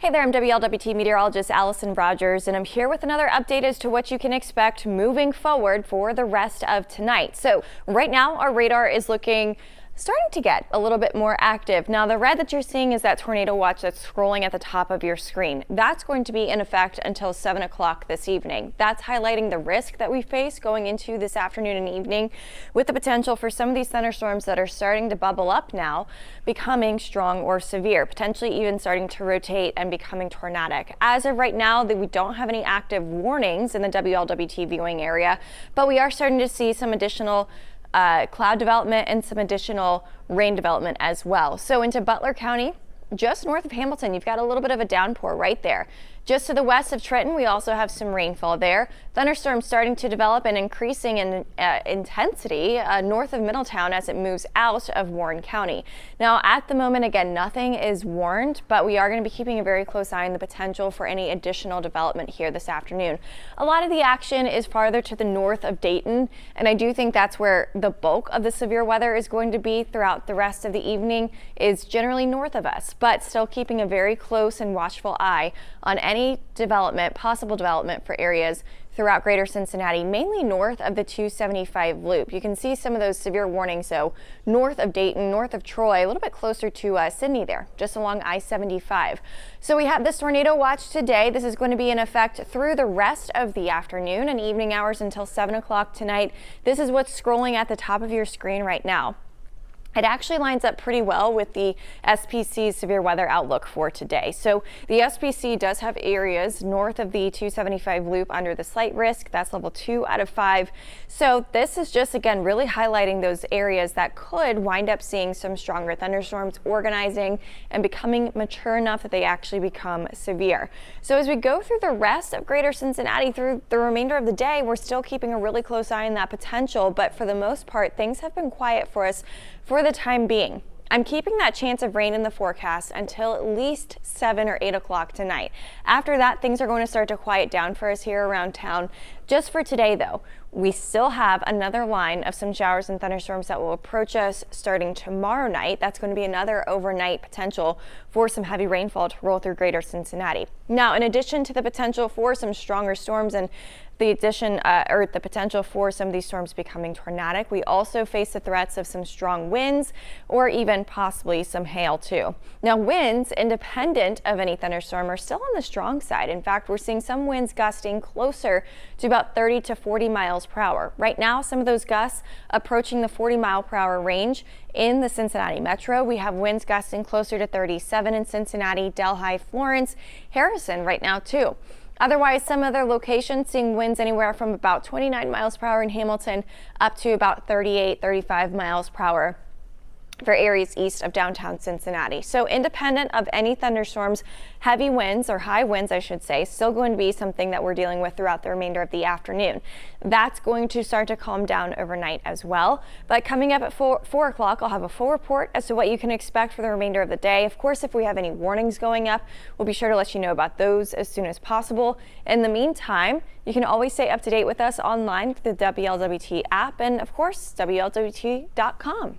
Hey there, I'm WLWT meteorologist Allison Rogers, and I'm here with another update as to what you can expect moving forward for the rest of tonight. So right now our radar is starting to get a little bit more active. Now the red that you're seeing is that tornado watch that's scrolling at the top of your screen. That's going to be in effect until 7 o'clock this evening. That's highlighting the risk that we face going into this afternoon and evening, with the potential for some of these thunderstorms that are starting to bubble up now becoming strong or severe, potentially even starting to rotate and becoming tornadic. As of right now, we don't have any active warnings in the WLWT viewing area, but we are starting to see some additional cloud development and some additional rain development as well. So into Butler County, just north of Hamilton, you've got a little bit of a downpour right there. Just to the west of Trenton, we also have some rainfall there. Thunderstorms starting to develop and increasing in intensity north of Middletown as it moves out of Warren County. Now, at the moment, again, nothing is warned, but we are going to be keeping a very close eye on the potential for any additional development here this afternoon. A lot of the action is farther to the north of Dayton, and I do think that's where the bulk of the severe weather is going to be throughout the rest of the evening, is generally north of us, but still keeping a very close and watchful eye on any possible development for areas throughout greater Cincinnati, mainly north of the 275 loop. You can see some of those severe warnings, though, north of Dayton, north of Troy, a little bit closer to Sidney there, just along I-75. So we have this tornado watch today. This is going to be in effect through the rest of the afternoon and evening hours until 7 o'clock tonight. This is what's scrolling at the top of your screen right now. It actually lines up pretty well with the SPC's severe weather outlook for today. So the SPC does have areas north of the 275 loop under the slight risk. That's level 2 out of 5. So this is just, again, really highlighting those areas that could wind up seeing some stronger thunderstorms organizing and becoming mature enough that they actually become severe. So as we go through the rest of greater Cincinnati through the remainder of the day, we're still keeping a really close eye on that potential. But for the most part, things have been quiet for us for the time being. I'm keeping that chance of rain in the forecast until at least 7 or 8 o'clock tonight. After that, things are going to start to quiet down for us here around town. Just for today, though, we still have another line of some showers and thunderstorms that will approach us starting tomorrow night. That's going to be another overnight potential for some heavy rainfall to roll through greater Cincinnati. Now, in addition to the potential for some stronger storms and the potential for some of these storms becoming tornadic, we also face the threats of some strong winds or even possibly some hail too. Now, winds independent of any thunderstorm are still on the strong side. In fact, we're seeing some winds gusting closer to about 30 to 40 miles per hour. Right now, some of those gusts approaching the 40 mile per hour range in the Cincinnati metro. We have winds gusting closer to 37 in Cincinnati, Delhi, Florence, Harrison right now too. Otherwise, some other locations seeing winds anywhere from about 29 miles per hour in Hamilton up to about 38, 35 miles per hour for areas east of downtown Cincinnati. So independent of any thunderstorms, heavy winds, or high winds I should say, still going to be something that we're dealing with throughout the remainder of the afternoon. That's going to start to calm down overnight as well. But coming up at 4 o'clock, I'll have a full report as to what you can expect for the remainder of the day. Of course, if we have any warnings going up, we'll be sure to let you know about those as soon as possible. In the meantime, you can always stay up to date with us online through the WLWT app and, of course, WLWT.com.